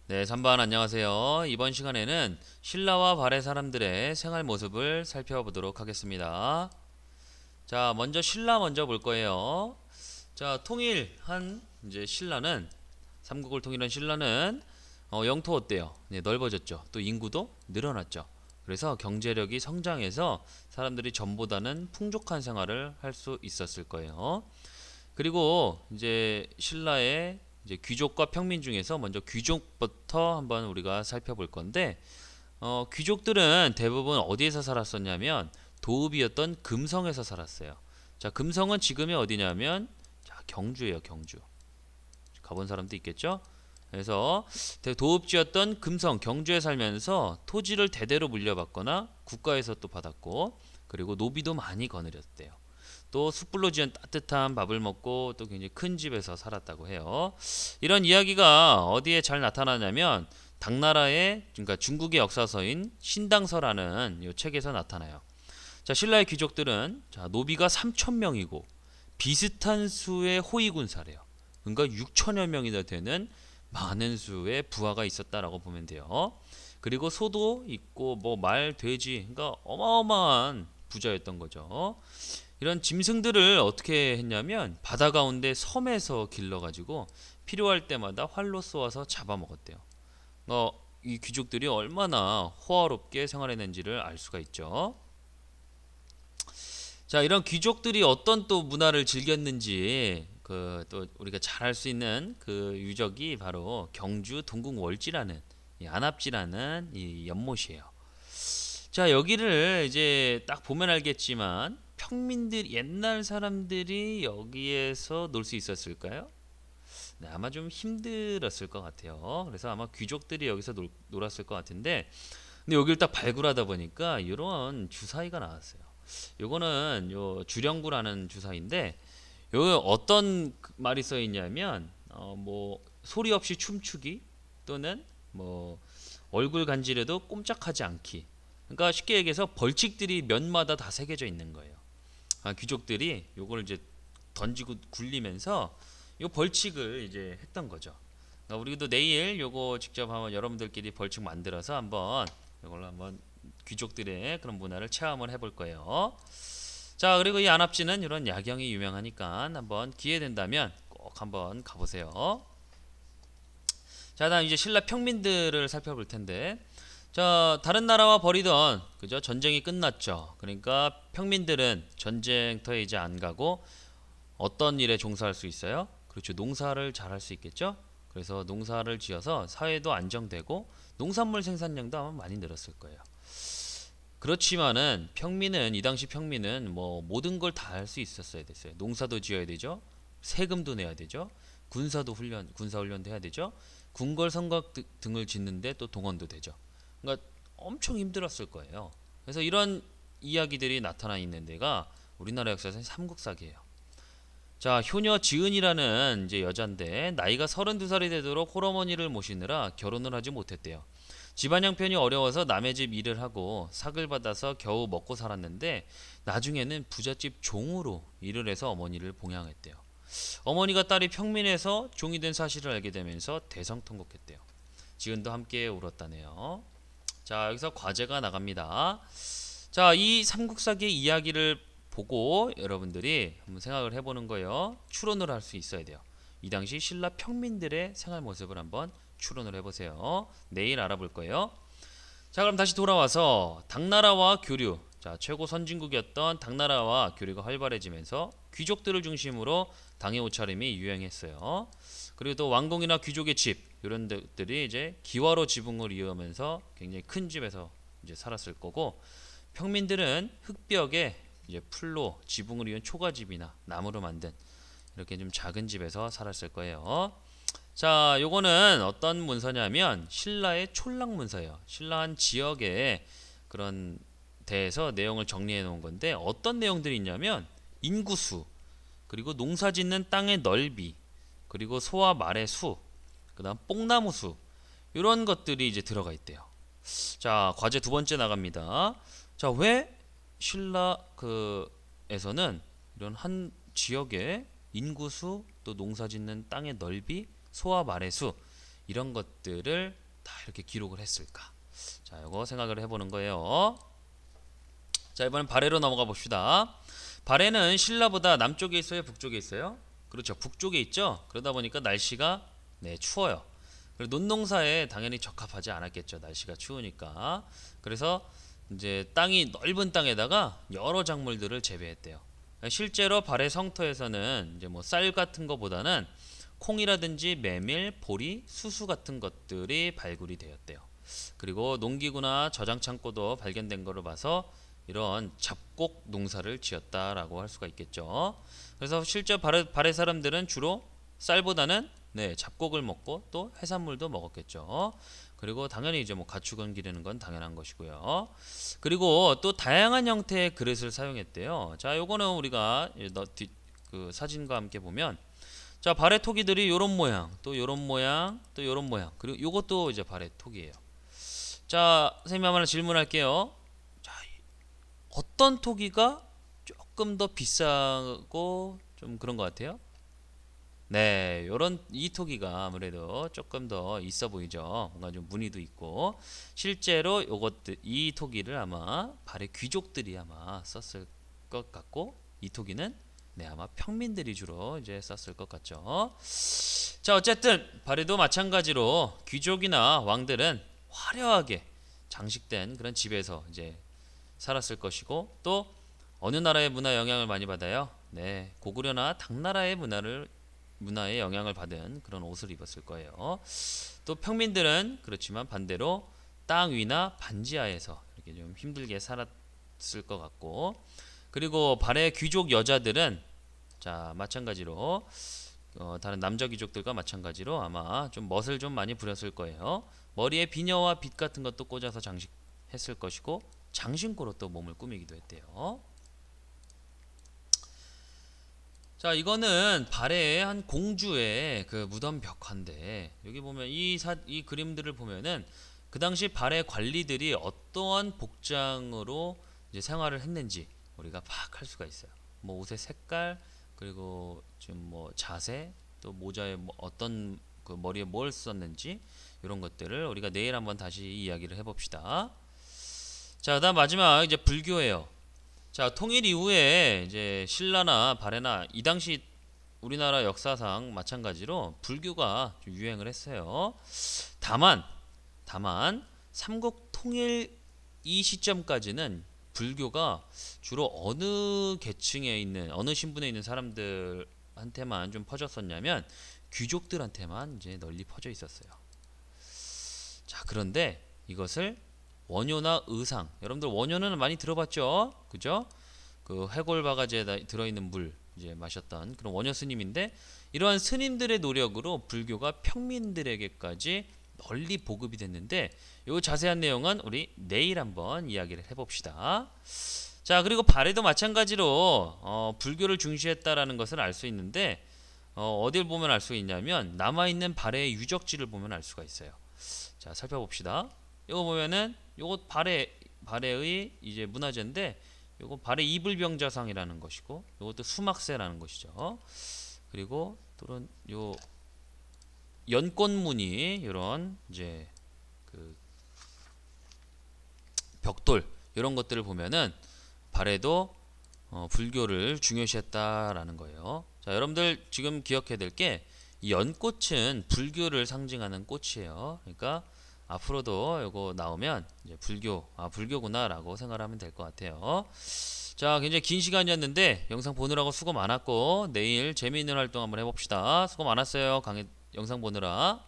네, 3번 안녕하세요. 이번 시간에는 신라와 발해 사람들의 생활 모습을 살펴보도록 하겠습니다. 자, 먼저 신라 먼저 볼 거예요. 자, 통일한 이제 신라는 삼국을 통일한 신라는 영토 어때요? 네, 넓어졌죠. 또 인구도 늘어났죠. 그래서 경제력이 성장해서 사람들이 전보다는 풍족한 생활을 할 수 있었을 거예요. 그리고 이제 신라의 이제 귀족과 평민 중에서 먼저 귀족부터 한번 우리가 살펴볼 건데 귀족들은 대부분 어디에서 살았었냐면 도읍이었던 금성에서 살았어요. 자, 금성은 지금이 어디냐면 자, 경주예요, 경주. 가본 사람도 있겠죠? 그래서 도읍지였던 금성, 경주에 살면서 토지를 대대로 물려받거나 국가에서 또 받았고 그리고 노비도 많이 거느렸대요. 또 숯불로 지은 따뜻한 밥을 먹고 또 굉장히 큰 집에서 살았다고 해요. 이런 이야기가 어디에 잘 나타나냐면 당나라의 그러니까 중국의 역사서인 신당서라는 이 책에서 나타나요. 자, 신라의 귀족들은 자, 노비가 3천 명이고 비슷한 수의 호위군사래요. 그러니까 6천여 명이나 되는 많은 수의 부하가 있었다라고 보면 돼요. 그리고 소도 있고 뭐 말, 돼지, 그러니까 어마어마한 부자였던 거죠. 이런 짐승들을 어떻게 했냐면 바다 가운데 섬에서 길러가지고 필요할 때마다 활로 쏘아서 잡아먹었대요. 이 귀족들이 얼마나 호화롭게 생활했는지를 알 수가 있죠. 자, 이런 귀족들이 어떤 또 문화를 즐겼는지 그 또 우리가 잘 알 수 있는 그 유적이 바로 경주 동궁월지라는 이 안압지라는 이 연못이에요. 자, 여기를 이제 딱 보면 알겠지만 평민들 옛날 사람들이 여기에서 놀 수 있었을까요? 네, 아마 좀 힘들었을 것 같아요. 그래서 아마 귀족들이 여기서 놀았을 것 같은데, 근데 여기를 딱 발굴하다 보니까 이런 주사위가 나왔어요. 요거는 요 주령구라는 주사위인데, 요 어떤 말이 써 있냐면, 뭐 소리 없이 춤추기 또는 뭐 얼굴 간지려도 꼼짝하지 않기. 그러니까 쉽게 얘기해서 벌칙들이 면마다 다 새겨져 있는 거예요. 귀족들이 요걸 이제 던지고 굴리면서 요 벌칙을 이제 했던 거죠. 그러니까 우리도 내일 요거 직접 한번 여러분들끼리 벌칙 만들어서 한번 이걸로 한번 귀족들의 그런 문화를 체험을 해볼 거예요. 자, 그리고 이 안압지는 이런 야경이 유명하니까 한번 기회 된다면 꼭 한번 가보세요. 자, 다음 이제 신라 평민들을 살펴볼 텐데, 자, 다른 나라와 벌이던 그죠? 전쟁이 끝났죠. 그러니까 평민들은 전쟁터에 이제 안 가고 어떤 일에 종사할 수 있어요? 그렇죠. 농사를 잘 할 수 있겠죠? 그래서 농사를 지어서 사회도 안정되고 농산물 생산량도 아마 많이 늘었을 거예요. 그렇지만은 평민은 이 당시 평민은 뭐 모든 걸 다 할 수 있었어야 됐어요. 농사도 지어야 되죠. 세금도 내야 되죠. 군사 훈련도 해야 되죠. 궁궐 성곽 등을 짓는데 또 동원도 되죠. 그러니까 엄청 힘들었을 거예요. 그래서 이런 이야기들이 나타나 있는 데가 우리나라 역사에서는 삼국사기예요. 자, 효녀 지은이라는 이제 여잔데 나이가 32살이 되도록 홀어머니를 모시느라 결혼을 하지 못했대요. 집안 형편이 어려워서 남의 집 일을 하고 삭을 받아서 겨우 먹고 살았는데 나중에는 부잣집 종으로 일을 해서 어머니를 봉양했대요. 어머니가 딸이 평민에서 종이 된 사실을 알게 되면서 대성통곡했대요. 지은도 함께 울었다네요. 자, 여기서 과제가 나갑니다. 자, 이 삼국사기의 이야기를 보고 여러분들이 한번 생각을 해보는 거예요. 추론을 할 수 있어야 돼요. 이 당시 신라 평민들의 생활 모습을 한번 추론을 해보세요. 내일 알아볼 거예요. 자, 그럼 다시 돌아와서 당나라와 교류. 자, 최고 선진국이었던 당나라와 교류가 활발해지면서 귀족들을 중심으로 당의 옷차림이 유행했어요. 그리고 또 왕궁이나 귀족의 집 이런 데들이 이제 기와로 지붕을 이으면서 굉장히 큰 집에서 이제 살았을 거고 평민들은 흙벽에 이제 풀로 지붕을 이은 초가집이나 나무로 만든 이렇게 좀 작은 집에서 살았을 거예요. 자, 요거는 어떤 문서냐면 신라의 촌락문서예요. 신라 한 지역의 그런 대해서 내용을 정리해 놓은 건데 어떤 내용들이 있냐면 인구수, 그리고 농사짓는 땅의 넓이, 그리고 소와 말의 수, 그다음 뽕나무 수 이런 것들이 이제 들어가 있대요. 자, 과제 두 번째 나갑니다. 자, 왜 신라 그에서는 이런 한 지역의 인구수 또 농사짓는 땅의 넓이 소와 말의 수 이런 것들을 다 이렇게 기록을 했을까? 자, 요거 생각을 해보는 거예요. 자, 이번엔 발해로 넘어가 봅시다. 발해는 신라보다 남쪽에 있어요, 북쪽에 있어요? 그렇죠, 북쪽에 있죠. 그러다 보니까 날씨가 추워요. 그리고 논농사에 당연히 적합하지 않았겠죠. 날씨가 추우니까. 그래서 이제 땅이 넓은 땅에다가 여러 작물들을 재배했대요. 실제로 발해 성터에서는 이제 뭐 쌀 같은 거보다는 콩이라든지 메밀, 보리, 수수 같은 것들이 발굴이 되었대요. 그리고 농기구나 저장 창고도 발견된 거로 봐서 이런 잡곡 농사를 지었다라고 할 수가 있겠죠. 그래서 실제 발해 사람들은 주로 쌀보다는 잡곡을 먹고 또 해산물도 먹었겠죠. 그리고 당연히 이제 뭐 가축은 기르는 건 당연한 것이고요. 그리고 또 다양한 형태의 그릇을 사용했대요. 자, 요거는 우리가 그 사진과 함께 보면, 자, 발해 토기들이 요런 모양, 또 요런 모양, 또 요런 모양, 그리고 요것도 이제 발해 토기예요. 자, 선생님 한번 질문할게요. 자, 어떤 토기가 조금 더 비싸고 좀 그런 것 같아요? 네, 요런 이 토기가 아무래도 조금 더 있어 보이죠. 뭔가 좀 무늬도 있고, 실제로 요것들 이 토기를 아마 발해 귀족들이 아마 썼을 것 같고, 이 토기는 아마 평민들이 주로 이제 썼을 것 같죠. 자, 어쨌든 발해도 마찬가지로 귀족이나 왕들은 화려하게 장식된 그런 집에서 이제 살았을 것이고, 또 어느 나라의 문화 영향을 많이 받아요? 고구려나 당나라의 문화에 영향을 받은 그런 옷을 입었을 거예요. 또 평민들은 그렇지만 반대로 땅 위나 반지하에서 이렇게 좀 힘들게 살았을 것 같고, 그리고 발해 귀족 여자들은 자, 마찬가지로 다른 남자 귀족들과 마찬가지로 아마 좀 멋을 좀 많이 부렸을 거예요. 머리에 비녀와 빛 같은 것도 꽂아서 장식했을 것이고, 장신구로 또 몸을 꾸미기도 했대요. 자, 이거는 발해의 한 공주의 그 무덤 벽화인데, 여기 보면 이 그림들을 보면은 그 당시 발해 관리들이 어떠한 복장으로 이제 생활을 했는지 우리가 파악할 수가 있어요. 뭐 옷의 색깔, 그리고 좀 뭐 자세, 또 모자에 뭐 어떤 그 머리에 뭘 썼는지, 이런 것들을 우리가 내일 한번 다시 이야기를 해봅시다. 자, 그다음 마지막 이제 불교예요. 자, 통일 이후에 이제 신라나 발해나 이 당시 우리나라 역사상 마찬가지로 불교가 좀 유행을 했어요. 다만 삼국 통일 이 시점까지는 불교가 주로 어느 계층에 있는 어느 신분에 있는 사람들한테만 좀 퍼졌었냐면 귀족들한테만 이제 널리 퍼져 있었어요. 자, 그런데 이것을 원효나 의상, 여러분들 원효는 많이 들어봤죠? 그죠? 그 해골 바가지에 들어있는 물 이제 마셨던 그런 원효 스님인데, 이러한 스님들의 노력으로 불교가 평민들에게까지 널리 보급이 됐는데, 요 자세한 내용은 우리 내일 한번 이야기를 해봅시다. 자, 그리고 발해도 마찬가지로 불교를 중시했다라는 것을 알 수 있는데, 어딜 보면 알 수 있냐면 남아있는 발해의 유적지를 보면 알 수가 있어요. 자, 살펴봅시다. 이거 보면은 요거 발해의 이제 문화재인데, 요거 발해 이불병자상이라는 것이고, 요것도 수막새라는 것이죠. 그리고 또는 요 연꽃무늬 이런 이제 그 벽돌 이런 것들을 보면은 발해도 불교를 중요시했다라는 거예요. 자, 여러분들 지금 기억해야 될 게, 이 연꽃은 불교를 상징하는 꽃이에요. 그러니까 앞으로도 이거 나오면 이제 불교구나라고 생각하면 될 것 같아요. 자, 굉장히 긴 시간이었는데 영상 보느라고 수고 많았고, 내일 재미있는 활동 한번 해봅시다. 수고 많았어요. 영상 보느라.